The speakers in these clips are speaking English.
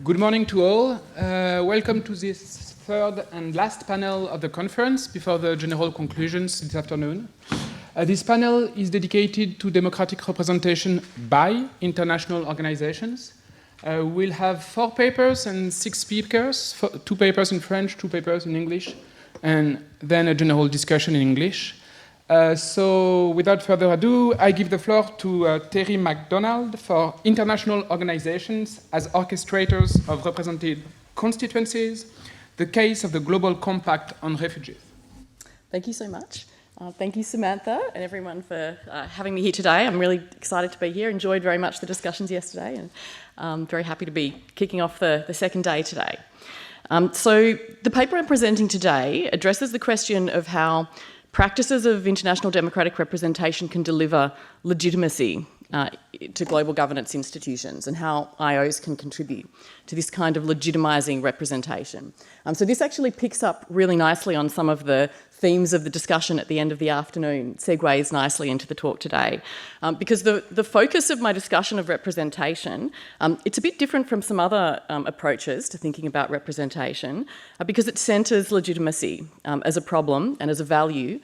Good morning to all. Welcome to this third and last panel of the conference before the general conclusions this afternoon. This panel is dedicated to democratic representation by international organizations. We'll have 4 papers and 6 speakers, 2 papers in French, 2 papers in English, and then a general discussion in English. So without further ado, I give the floor to Terry Macdonald for international organizations as orchestrators of represented constituencies, the case of the Global Compact on refugees. Thank you so much. Thank you, Samantha, and everyone for having me here today. I'm really excited to be here. Enjoyed very much the discussions yesterday, and I'm very happy to be kicking off the second day today. So the paper I'm presenting today addresses the question of how practices of international democratic representation can deliver legitimacy to global governance institutions and how IOs can contribute to this kind of legitimising representation. So this actually picks up really nicely on some of the themes of the discussion at the end of the afternoon, segues nicely into the talk today. Because the focus of my discussion of representation, it's a bit different from some other approaches to thinking about representation because it centres legitimacy as a problem and as a value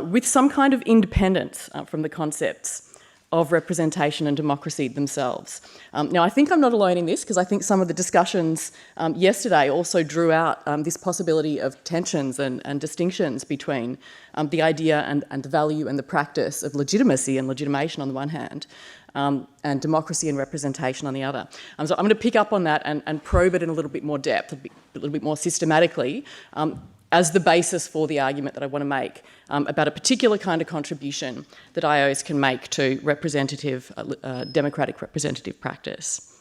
with some kind of independence from the concepts of representation and democracy themselves. Now, I think I'm not alone in this because I think some of the discussions yesterday also drew out this possibility of tensions and distinctions between the idea and the value and the practice of legitimacy and legitimation on the one hand, and democracy and representation on the other. So I'm going to pick up on that and probe it in a little bit more depth, a little bit more systematically, as the basis for the argument that I want to make about a particular kind of contribution that IOs can make to representative, democratic representative practice.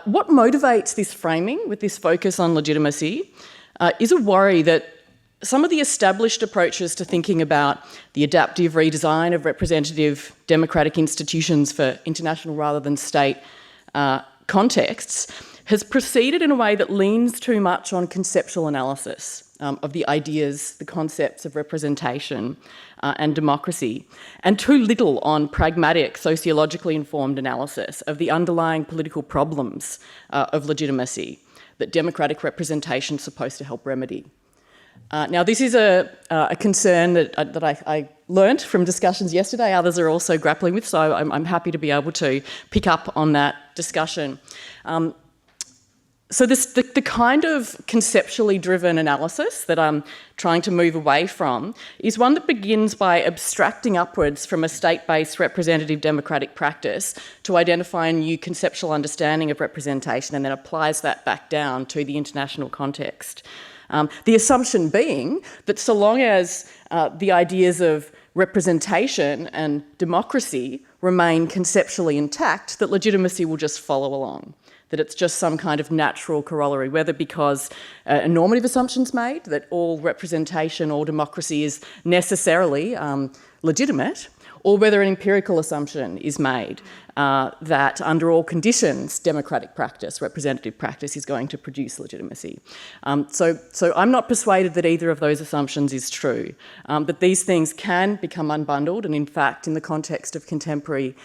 What motivates this framing with this focus on legitimacy is a worry that some of the established approaches to thinking about the adaptive redesign of representative democratic institutions for international rather than state contexts has proceeded in a way that leans too much on conceptual analysis of the ideas, the concepts of representation and democracy, and too little on pragmatic, sociologically informed analysis of the underlying political problems of legitimacy that democratic representation is supposed to help remedy. Now, this is a concern that I learnt from discussions yesterday. Others are also grappling with, so I'm happy to be able to pick up on that discussion. So the kind of conceptually driven analysis that I'm trying to move away from is one that begins by abstracting upwards from a state-based representative democratic practice to identify a new conceptual understanding of representation and then applies that back down to the international context. The assumption being that so long as the ideas of representation and democracy remain conceptually intact, that legitimacy will just follow along. That it's just some kind of natural corollary, whether because a normative assumption's made that all representation or democracy is necessarily legitimate, or whether an empirical assumption is made that under all conditions democratic practice, representative practice is going to produce legitimacy. So I'm not persuaded that either of those assumptions is true, but these things can become unbundled and in fact in the context of contemporary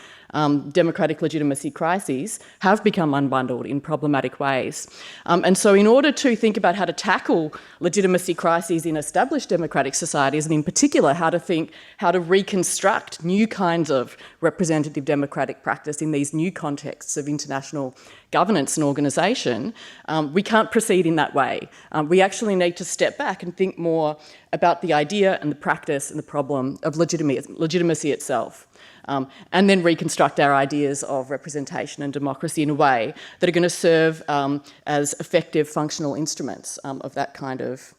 democratic legitimacy crises have become unbundled in problematic ways. And so in order to think about how to tackle legitimacy crises in established democratic societies, and in particular how to reconstruct new kinds of representative democratic practice in these new contexts of international governance and organisation, we can't proceed in that way. We actually need to step back and think more about the idea and the practice and the problem of legitimacy itself. And then reconstruct our ideas of representation and democracy in a way that are going to serve as effective functional instruments of that kind of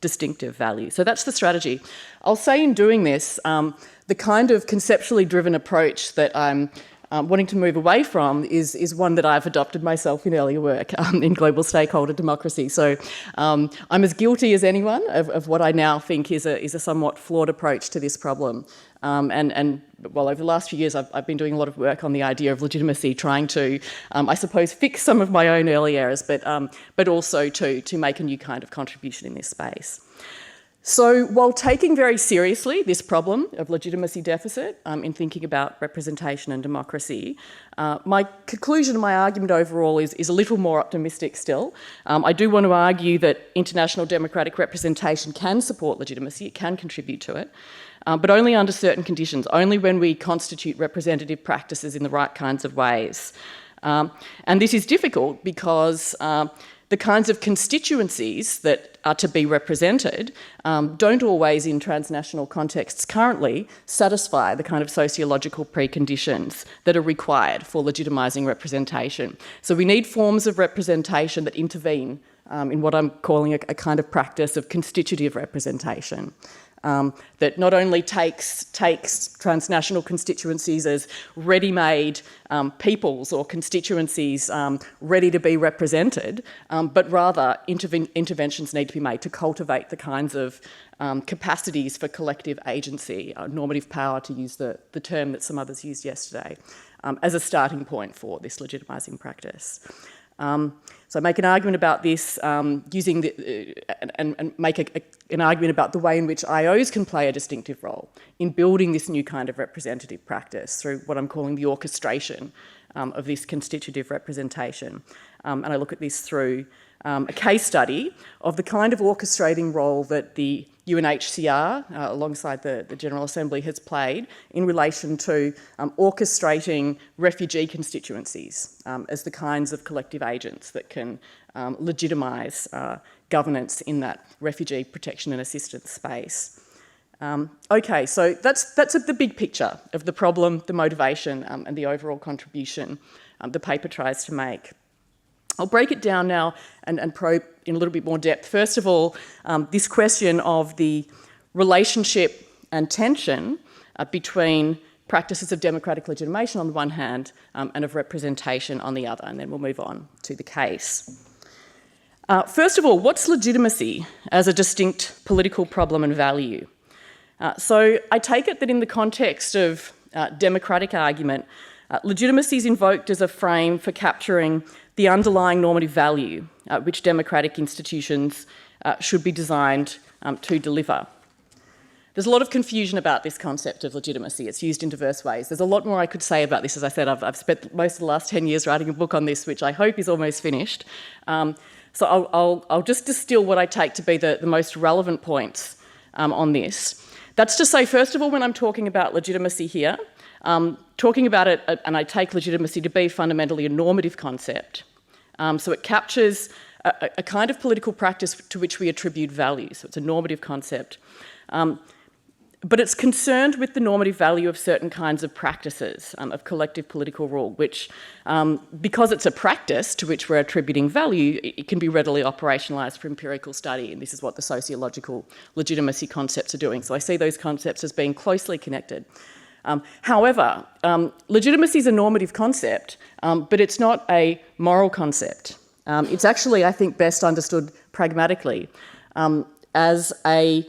distinctive value. So that's the strategy. I'll say in doing this, the kind of conceptually driven approach that I'm wanting to move away from is one that I've adopted myself in earlier work in global stakeholder democracy. So I'm as guilty as anyone of what I now think is a somewhat flawed approach to this problem. Well, over the last few years, I've been doing a lot of work on the idea of legitimacy, trying to, I suppose, fix some of my own early errors, but also to make a new kind of contribution in this space. So while taking very seriously this problem of legitimacy deficit in thinking about representation and democracy, my conclusion and my argument overall is a little more optimistic still. I do want to argue that international democratic representation can support legitimacy, it can contribute to it, but only under certain conditions, only when we constitute representative practices in the right kinds of ways. And this is difficult because the kinds of constituencies that are to be represented don't always, in transnational contexts currently, satisfy the kind of sociological preconditions that are required for legitimising representation. So we need forms of representation that intervene in what I'm calling a kind of practice of constitutive representation. That not only takes transnational constituencies as ready-made peoples or constituencies ready to be represented, but rather interventions need to be made to cultivate the kinds of capacities for collective agency, normative power, to use the term that some others used yesterday, as a starting point for this legitimising practice. So I make an argument about this using and make an argument about the way in which IOs can play a distinctive role in building this new kind of representative practice through what I'm calling the orchestration of this constitutive representation. And I look at this through a case study of the kind of orchestrating role that the UNHCR, alongside the General Assembly, has played in relation to orchestrating refugee constituencies as the kinds of collective agents that can legitimise governance in that refugee protection and assistance space. Okay, so that's the big picture of the problem, the motivation, and the overall contribution the paper tries to make. I'll break it down now and probe in a little bit more depth. First of all, this question of the relationship and tension between practices of democratic legitimation on the one hand and of representation on the other, and then we'll move on to the case. First of all, what's legitimacy as a distinct political problem and value? So I take it that in the context of democratic argument, legitimacy is invoked as a frame for capturing the underlying normative value which democratic institutions should be designed to deliver. There's a lot of confusion about this concept of legitimacy. It's used in diverse ways. There's a lot more I could say about this. As I said, I've spent most of the last 10 years writing a book on this, which I hope is almost finished. So I'll just distill what I take to be the most relevant points on this. That's to say, first of all, when I'm talking about legitimacy here, talking about it, and I take legitimacy to be fundamentally a normative concept. So it captures a kind of political practice to which we attribute value. So it's a normative concept. But it's concerned with the normative value of certain kinds of practices of collective political rule, which, because it's a practice to which we're attributing value, it can be readily operationalised for empirical study, and this is what the sociological legitimacy concepts are doing. So I see those concepts as being closely connected. However, legitimacy is a normative concept, but it's not a moral concept. It's actually, I think, best understood pragmatically as a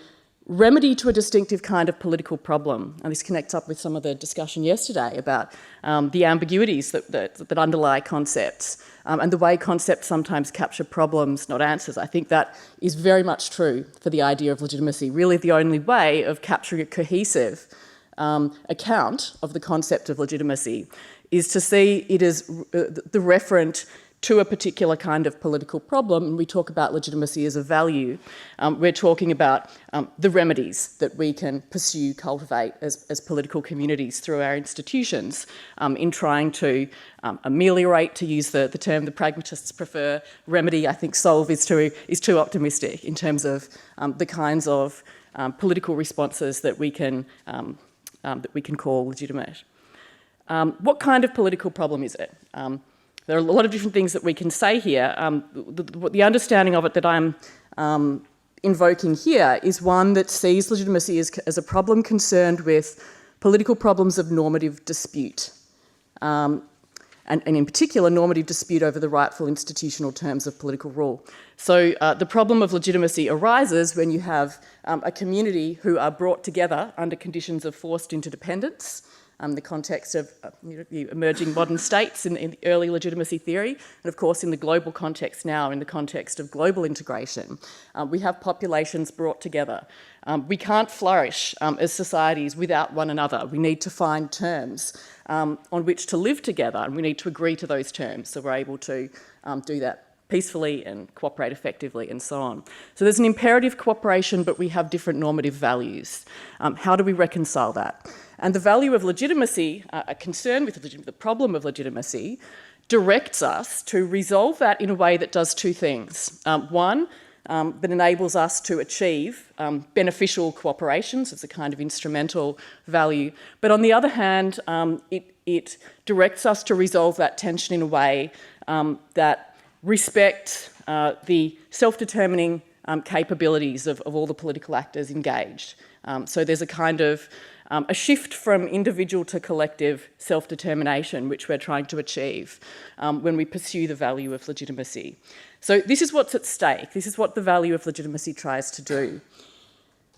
remedy to a distinctive kind of political problem. And this connects up with some of the discussion yesterday about the ambiguities that underlie concepts and the way concepts sometimes capture problems, not answers. I think that is very much true for the idea of legitimacy. Really the only way of capturing a cohesive account of the concept of legitimacy is to see it as the referent to a particular kind of political problem. And we talk about legitimacy as a value. We're talking about the remedies that we can pursue, cultivate as political communities through our institutions in trying to ameliorate, to use the term the pragmatists prefer. Remedy, I think solve is too optimistic in terms of the kinds of political responses that we can call legitimate. What kind of political problem is it? There are a lot of different things that we can say here. The understanding of it that I'm invoking here is one that sees legitimacy as a problem concerned with political problems of normative dispute, and in particular normative dispute over the rightful institutional terms of political rule. So the problem of legitimacy arises when you have a community who are brought together under conditions of forced interdependence, the context of the emerging modern states in the early legitimacy theory, and of course in the global context now, in the context of global integration. We have populations brought together. We can't flourish as societies without one another. We need to find terms on which to live together, and we need to agree to those terms so we're able to do that peacefully and cooperate effectively and so on. So there's an imperative cooperation, but we have different normative values. How do we reconcile that? And the value of legitimacy, a concern with the problem of legitimacy, directs us to resolve that in a way that does two things. One, that enables us to achieve beneficial cooperations as a kind of instrumental value. But on the other hand, it directs us to resolve that tension in a way that respect the self-determining capabilities of all the political actors engaged. So there's a kind of a shift from individual to collective self-determination, which we're trying to achieve when we pursue the value of legitimacy. So this is what's at stake. This is what the value of legitimacy tries to do.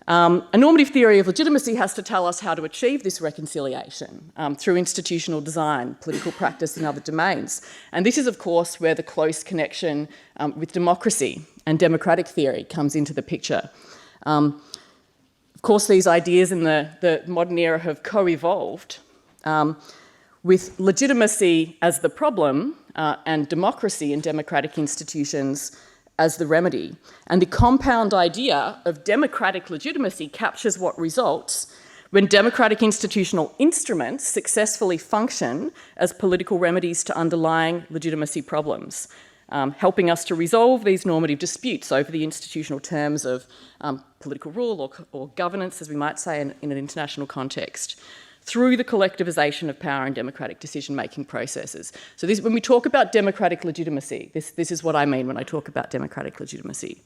A normative theory of legitimacy has to tell us how to achieve this reconciliation through institutional design, political practice and other domains. And this is, of course, where the close connection with democracy and democratic theory comes into the picture. Of course, these ideas in the modern era have co-evolved with legitimacy as the problem and democracy and democratic institutions as the remedy. And the compound idea of democratic legitimacy captures what results when democratic institutional instruments successfully function as political remedies to underlying legitimacy problems, helping us to resolve these normative disputes over the institutional terms of political rule or governance, as we might say in an international context, through the collectivisation of power and democratic decision-making processes. So when we talk about democratic legitimacy, this is what I mean when I talk about democratic legitimacy.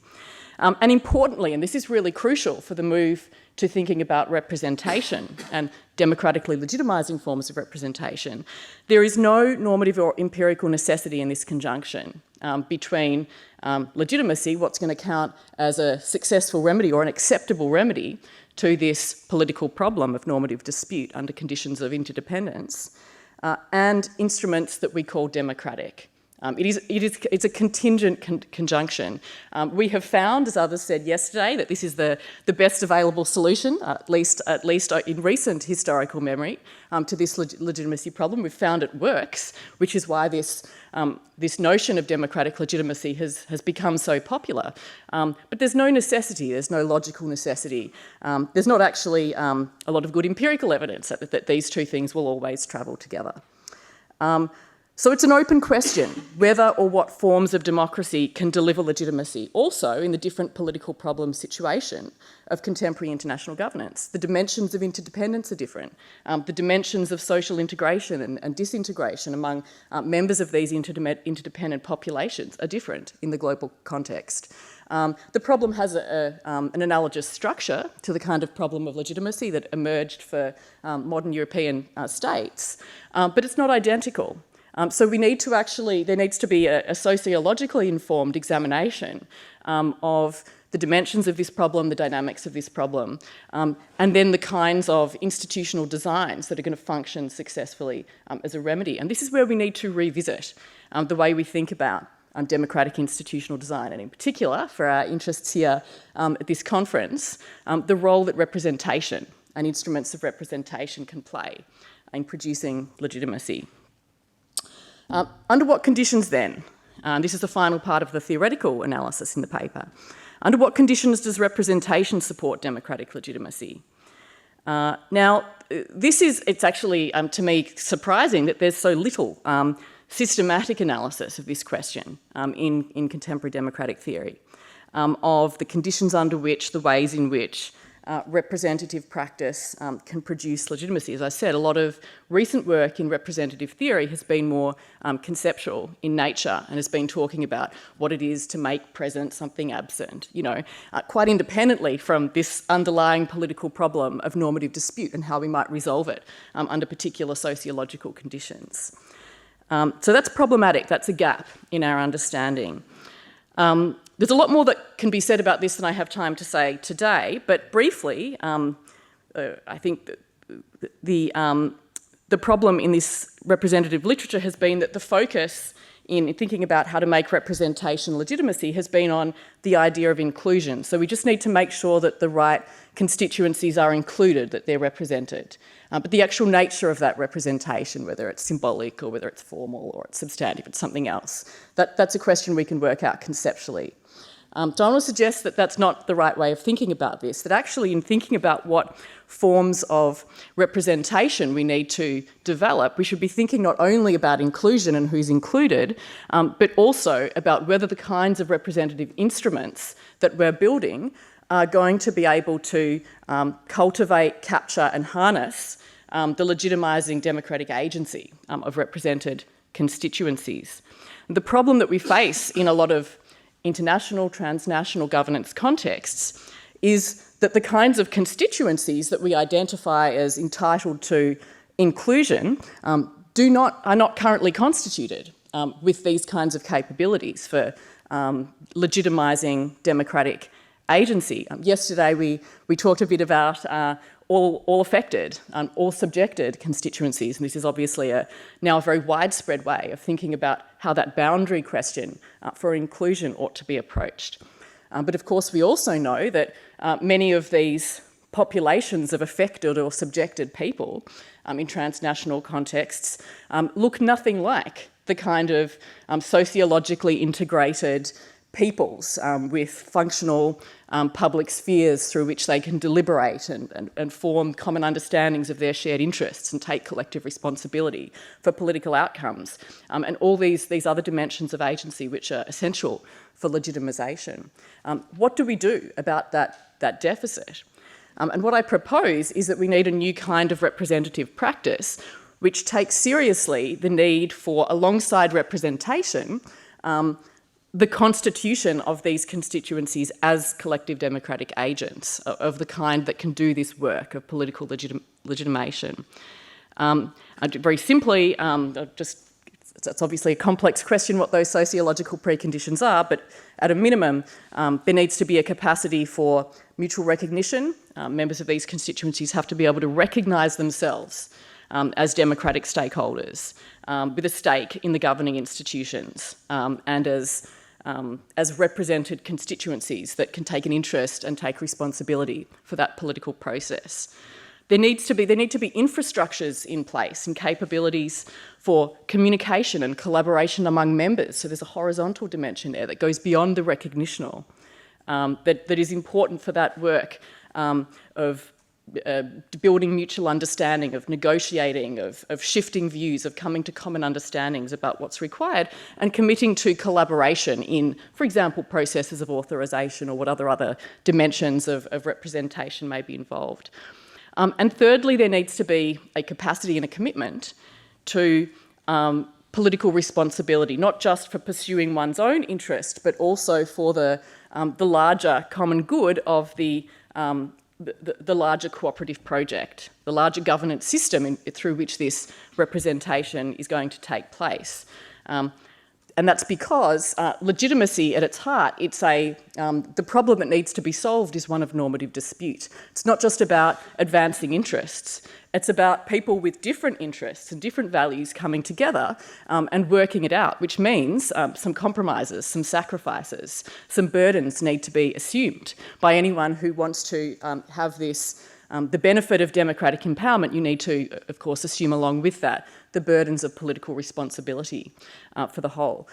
And importantly, and this is really crucial for the move to thinking about representation and democratically legitimising forms of representation, there is no normative or empirical necessity in this conjunction between legitimacy, what's going to count as a successful remedy or an acceptable remedy to this political problem of normative dispute under conditions of interdependence, and instruments that we call democratic. It's a contingent conjunction. We have found, as others said yesterday, that this is the best available solution, at least in recent historical memory, to this legitimacy problem. We've found it works, which is why this notion of democratic legitimacy has become so popular. But there's no necessity, there's no logical necessity. There's not actually a lot of good empirical evidence that these two things will always travel together. So it's an open question whether or what forms of democracy can deliver legitimacy, also in the different political problem situation of contemporary international governance. The dimensions of interdependence are different. The dimensions of social integration and disintegration among members of these interdependent populations are different in the global context. The problem has an analogous structure to the kind of problem of legitimacy that emerged for modern European states, but it's not identical. So there needs to be a sociologically informed examination of the dimensions of this problem, the dynamics of this problem, and then the kinds of institutional designs that are going to function successfully as a remedy. And this is where we need to revisit the way we think about democratic institutional design, and in particular, for our interests here at this conference, the role that representation and instruments of representation can play in producing legitimacy. Under what conditions then? This is the final part of the theoretical analysis in the paper. Under what conditions does representation support democratic legitimacy? Now, it's actually, to me, surprising that there's so little systematic analysis of this question in contemporary democratic theory, of the conditions under which, the ways in which representative practice can produce legitimacy. As I said, a lot of recent work in representative theory has been more conceptual in nature and has been talking about what it is to make present something absent, quite independently from this underlying political problem of normative dispute and how we might resolve it under particular sociological conditions. So that's problematic, that's a gap in our understanding. There's a lot more that can be said about this than I have time to say today, but briefly, I think that the problem in this representative literature has been that the focus in thinking about how to make representation legitimacy has been on the idea of inclusion. So we just need to make sure that the right constituencies are included, that they're represented. But the actual nature of that representation, whether it's symbolic or whether it's formal or it's substantive, it's something else, that's a question we can work out conceptually. So I want to suggest that that's not the right way of thinking about this, that actually in thinking about what forms of representation we need to develop, we should be thinking not only about inclusion and who's included, but also about whether the kinds of representative instruments that we're building are going to be able to cultivate, capture and harness the legitimising democratic agency of represented constituencies. The problem that we face in a lot of international, transnational governance contexts is that the kinds of constituencies that we identify as entitled to inclusion are not currently constituted with these kinds of capabilities for legitimising democratic agency. Yesterday we talked a bit about all affected, all subjected constituencies, and this is obviously now a very widespread way of thinking about how that boundary question for inclusion ought to be approached. But of course we also know that many of these populations of affected or subjected people in transnational contexts look nothing like the kind of sociologically integrated peoples with functional public spheres through which they can deliberate and form common understandings of their shared interests and take collective responsibility for political outcomes, and all these other dimensions of agency which are essential for legitimisation. What do we do about that deficit? And what I propose is that we need a new kind of representative practice which takes seriously the need for, alongside representation, the constitution of these constituencies as collective democratic agents of the kind that can do this work of political legitimation. Very simply, it's obviously a complex question what those sociological preconditions are, but at a minimum, there needs to be a capacity for mutual recognition. Members of these constituencies have to be able to recognise themselves as democratic stakeholders with a stake in the governing institutions and as represented constituencies that can take an interest and take responsibility for that political process. There need to be infrastructures in place and capabilities for communication and collaboration among members. So there's a horizontal dimension there that goes beyond the recognitional, that is important for that work of building mutual understanding, of negotiating, of shifting views, of coming to common understandings about what's required and committing to collaboration in, for example, processes of authorisation or what other dimensions of representation may be involved. And thirdly, there needs to be a capacity and a commitment to political responsibility, not just for pursuing one's own interest, but also for the larger common good of the larger cooperative project, the larger governance system through which this representation is going to take place. And that's because legitimacy at its heart, the problem that needs to be solved is one of normative dispute. It's not just about advancing interests, it's about people with different interests and different values coming together and working it out, which means some compromises, some sacrifices, some burdens need to be assumed by anyone who wants to have this, the benefit of democratic empowerment. You need to, of course, assume along with that the burdens of political responsibility for the whole.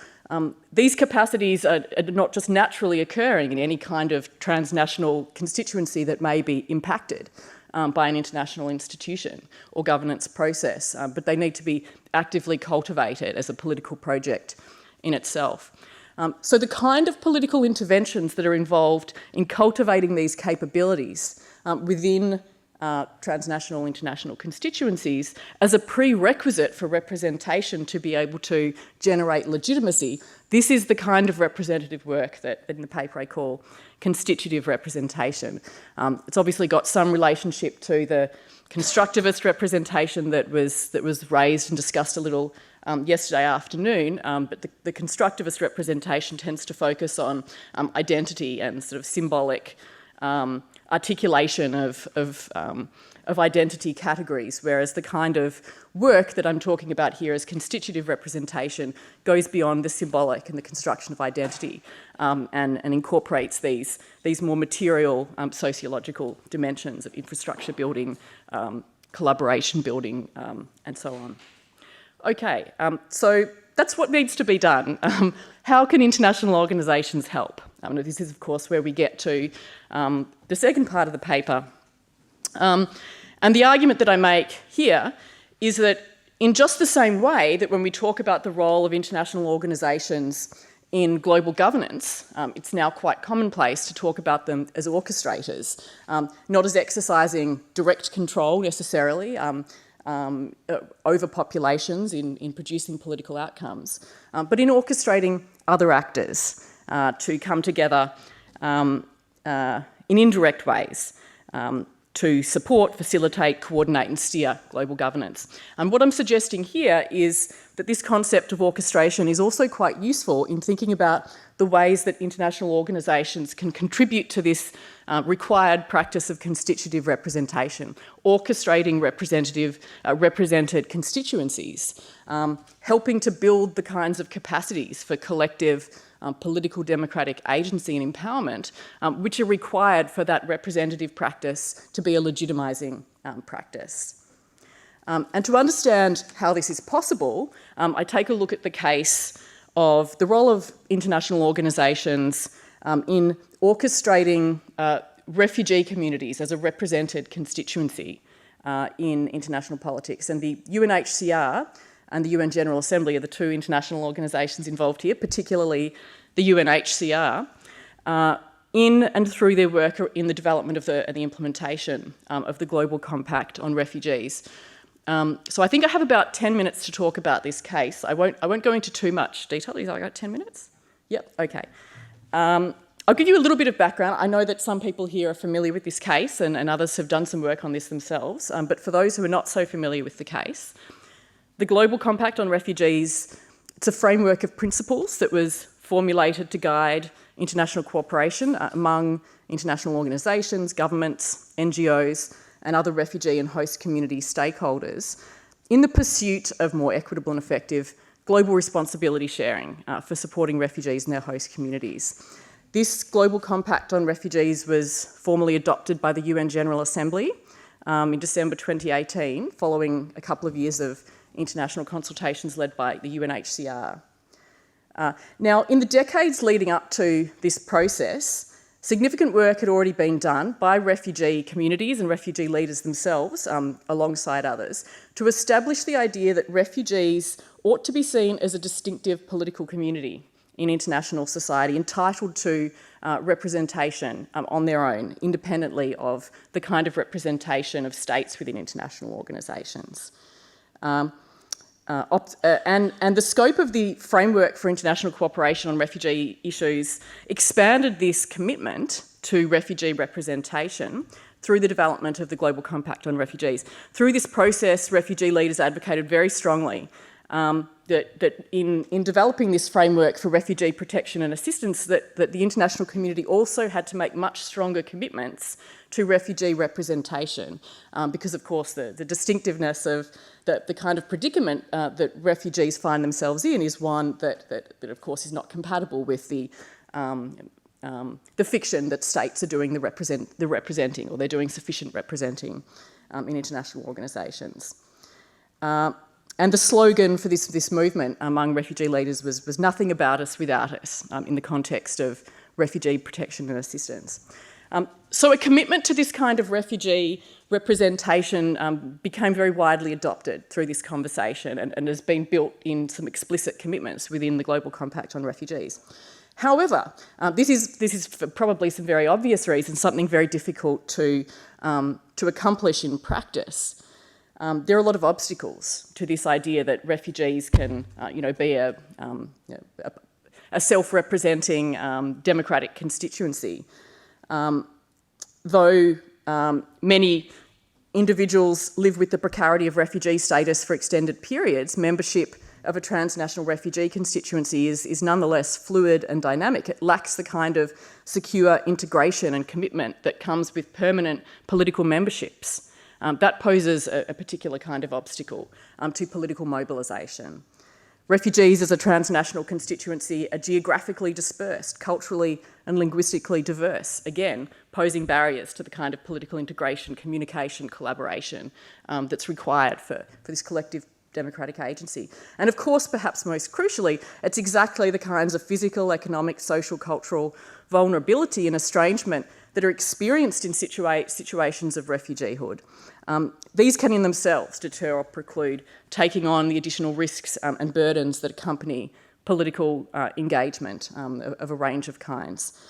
These capacities are not just naturally occurring in any kind of transnational constituency that may be impacted by an international institution or governance process, but they need to be actively cultivated as a political project in itself. So the kind of political interventions that are involved in cultivating these capabilities within transnational, international constituencies as a prerequisite for representation to be able to generate legitimacy, this is the kind of representative work that in the paper I call constitutive representation. It's obviously got some relationship to the constructivist representation that was raised and discussed a little yesterday afternoon, but the constructivist representation tends to focus on identity and sort of symbolic articulation of of identity categories, whereas the kind of work that I'm talking about here as constitutive representation goes beyond the symbolic and the construction of identity, and incorporates these more material sociological dimensions of infrastructure building, collaboration building, and so on. Okay, so that's what needs to be done. How can international organisations help? This is, of course, where we get to the second part of the paper. And the argument that I make here is that in just the same way that when we talk about the role of international organisations in global governance, it's now quite commonplace to talk about them as orchestrators, not as exercising direct control necessarily over populations in producing political outcomes, but in orchestrating other actors to come together in indirect ways to support, facilitate, coordinate and steer global governance. And what I'm suggesting here is that this concept of orchestration is also quite useful in thinking about the ways that international organisations can contribute to this required practice of constitutive representation, orchestrating represented constituencies, helping to build the kinds of capacities for collective political democratic agency and empowerment which are required for that representative practice to be a legitimising practice. And to understand how this is possible, I take a look at the case of the role of international organisations in orchestrating refugee communities as a represented constituency in international politics. And the UNHCR and the UN General Assembly are the two international organisations involved here, particularly the UNHCR, in and through their work in the development of and the implementation of the Global Compact on Refugees. So I think I have about 10 minutes to talk about this case. I won't go into too much detail. I got 10 minutes? Yep, okay. I'll give you a little bit of background. I know that some people here are familiar with this case and others have done some work on this themselves, but for those who are not so familiar with the case, the Global Compact on Refugees, it's a framework of principles that was formulated to guide international cooperation among international organisations, governments, NGOs and other refugee and host community stakeholders in the pursuit of more equitable and effective global responsibility sharing for supporting refugees and their host communities. This Global Compact on Refugees was formally adopted by the UN General Assembly in December 2018, following a couple of years of international consultations led by the UNHCR. Now, in the decades leading up to this process, significant work had already been done by refugee communities and refugee leaders themselves, alongside others, to establish the idea that refugees ought to be seen as a distinctive political community in international society, entitled to representation on their own, independently of the kind of representation of states within international organisations. And the scope of the framework for international cooperation on refugee issues expanded this commitment to refugee representation through the development of the Global Compact on Refugees. Through this process, refugee leaders advocated very strongly that in developing this framework for refugee protection and assistance, that the international community also had to make much stronger commitments to refugee representation, because of course the distinctiveness of the kind of predicament that refugees find themselves in is one that of course is not compatible with the fiction that states are doing the representing, or they're doing sufficient representing in international organisations. And the slogan for this movement among refugee leaders was "Nothing about us without us," in the context of refugee protection and assistance. So a commitment to this kind of refugee representation became very widely adopted through this conversation and has been built in some explicit commitments within the Global Compact on Refugees. However, this is for probably some very obvious reasons something very difficult to accomplish in practice. There are a lot of obstacles to this idea that refugees can, be a self-representing democratic constituency. Though many individuals live with the precarity of refugee status for extended periods, membership of a transnational refugee constituency is nonetheless fluid and dynamic. It lacks the kind of secure integration and commitment that comes with permanent political memberships. that poses a particular kind of obstacle to political mobilisation. Refugees as a transnational constituency are geographically dispersed, culturally and linguistically diverse, again, posing barriers to the kind of political integration, communication, collaboration that's required for this collective democratic agency. And of course, perhaps most crucially, it's exactly the kinds of physical, economic, social, cultural vulnerability and estrangement that are experienced in situations of refugeehood. These can in themselves deter or preclude taking on the additional risks and burdens that accompany political engagement of a range of kinds.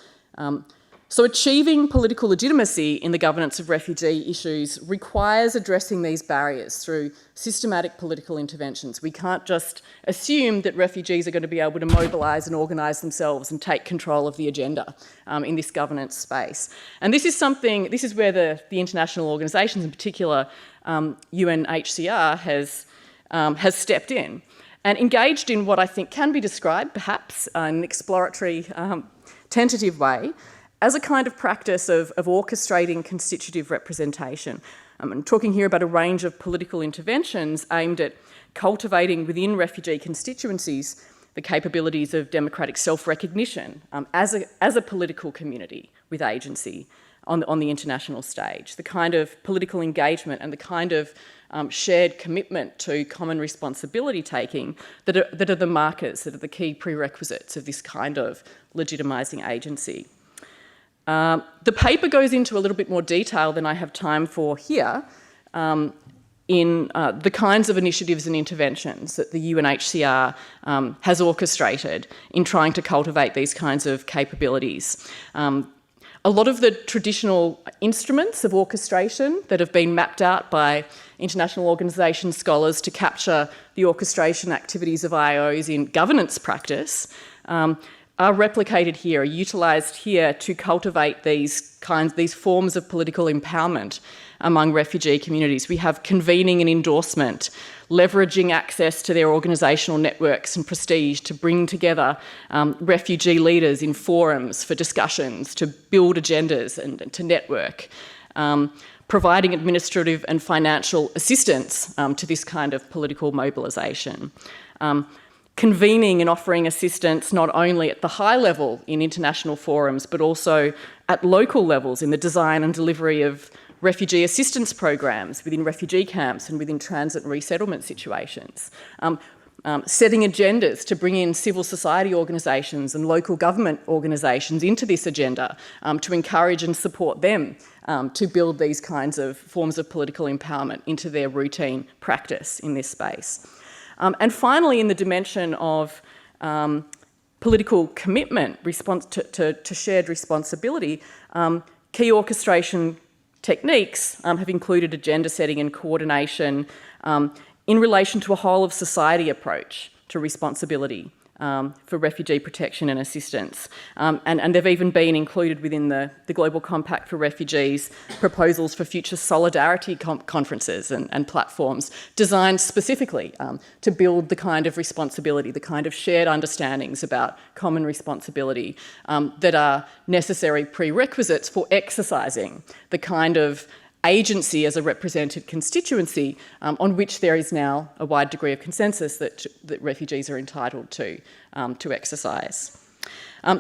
So achieving political legitimacy in the governance of refugee issues requires addressing these barriers through systematic political interventions. We can't just assume that refugees are going to be able to mobilise and organise themselves and take control of the agenda in this governance space. And this is where the international organisations, in particular UNHCR, has stepped in and engaged in what I think can be described, perhaps, in an exploratory, tentative way, as a kind of practice of orchestrating constitutive representation. I'm talking here about a range of political interventions aimed at cultivating within refugee constituencies the capabilities of democratic self-recognition as a political community with agency on the international stage, the kind of political engagement and the kind of shared commitment to common responsibility taking that are the markers, that are the key prerequisites of this kind of legitimising agency. The paper goes into a little bit more detail than I have time for here in the kinds of initiatives and interventions that the UNHCR has orchestrated in trying to cultivate these kinds of capabilities. A lot of the traditional instruments of orchestration that have been mapped out by international organisation scholars to capture the orchestration activities of IOs in governance practice are replicated here, are utilised here to cultivate these forms of political empowerment among refugee communities. We have convening and endorsement, leveraging access to their organisational networks and prestige to bring together refugee leaders in forums for discussions, to build agendas and to network, providing administrative and financial assistance to this kind of political mobilisation. Convening and offering assistance not only at the high level in international forums, but also at local levels in the design and delivery of refugee assistance programs within refugee camps and within transit and resettlement situations. Setting agendas to bring in civil society organisations and local government organisations into this agenda to encourage and support them to build these kinds of forms of political empowerment into their routine practice in this space. And finally, in the dimension of political commitment, response to shared responsibility, key orchestration techniques have included agenda setting and coordination in relation to a whole of society approach to responsibility for refugee protection and assistance. And they've even been included within the Global Compact for Refugees proposals for future solidarity conferences and platforms designed specifically to build the kind of responsibility, the kind of shared understandings about common responsibility that are necessary prerequisites for exercising the kind of agency as a represented constituency on which there is now a wide degree of consensus that refugees are entitled to exercise.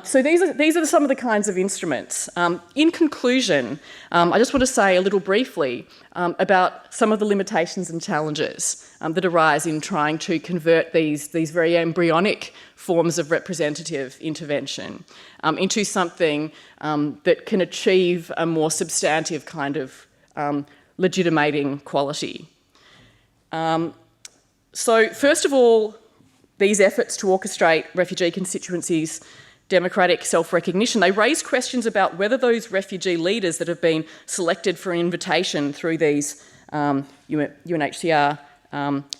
So these are some of the kinds of instruments. In conclusion, I just want to say a little briefly about some of the limitations and challenges that arise in trying to convert these very embryonic forms of representative intervention into something that can achieve a more substantive kind of legitimating quality. So first of all, these efforts to orchestrate refugee constituencies' democratic self-recognition, they raise questions about whether those refugee leaders that have been selected for an invitation through these UNHCR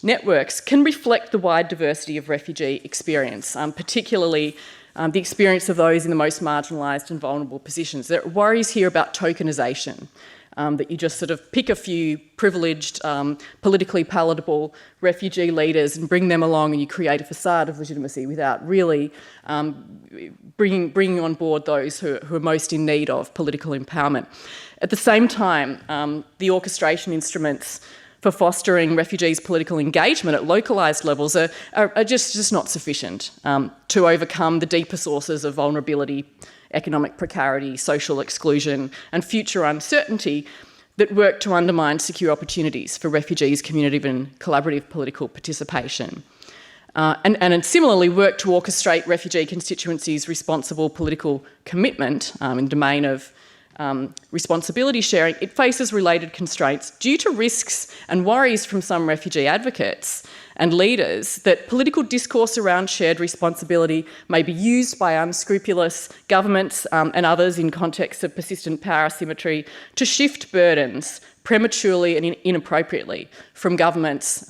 networks can reflect the wide diversity of refugee experience, particularly the experience of those in the most marginalised and vulnerable positions. There are worries here about tokenisation. that you just sort of pick a few privileged, politically palatable refugee leaders and bring them along and you create a facade of legitimacy without really bringing on board those who are most in need of political empowerment. At the same time, the orchestration instruments for fostering refugees' political engagement at localised levels are just not sufficient to overcome the deeper sources of vulnerability, economic precarity, social exclusion and future uncertainty that work to undermine secure opportunities for refugees' community and collaborative political participation. And similarly work to orchestrate refugee constituencies' responsible political commitment in the domain of responsibility sharing. It faces related constraints due to risks and worries from some refugee advocates and leaders that political discourse around shared responsibility may be used by unscrupulous governments and others in contexts of persistent power asymmetry to shift burdens prematurely and inappropriately from governments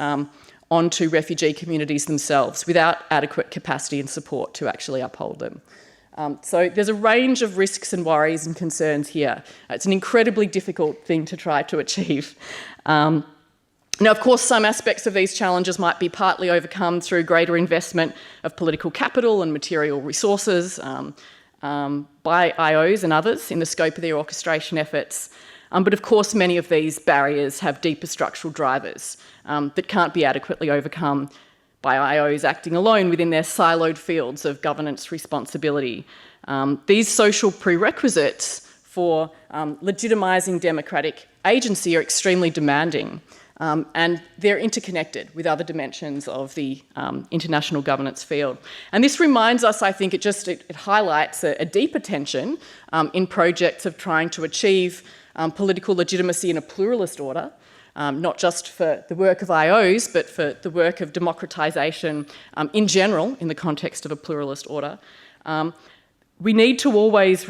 onto refugee communities themselves without adequate capacity and support to actually uphold them. So there's a range of risks and worries and concerns here. It's an incredibly difficult thing to try to achieve. Now, of course, some aspects of these challenges might be partly overcome through greater investment of political capital and material resources by IOs and others in the scope of their orchestration efforts. But of course, many of these barriers have deeper structural drivers that can't be adequately overcome by IOs acting alone within their siloed fields of governance responsibility. These social prerequisites for legitimising democratic agency are extremely demanding, and they're interconnected with other dimensions of the international governance field. And this reminds us, I think, it highlights a deeper tension in projects of trying to achieve political legitimacy in a pluralist order, not just for the work of IOs, but for the work of democratisation in general in the context of a pluralist order. We need to always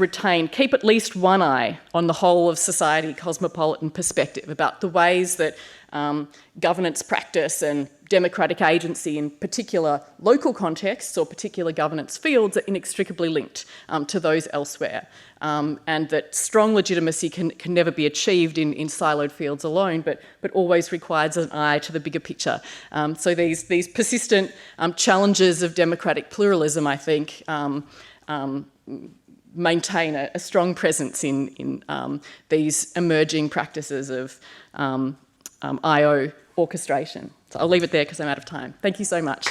keep at least one eye on the whole of society cosmopolitan perspective about the ways that governance practice and democratic agency in particular local contexts or particular governance fields are inextricably linked to those elsewhere. And that strong legitimacy can never be achieved in siloed fields alone, but always requires an eye to the bigger picture. So these persistent challenges of democratic pluralism, I think, maintain a strong presence in these emerging practices of IO orchestration. So I'll leave it there because I'm out of time. Thank you so much.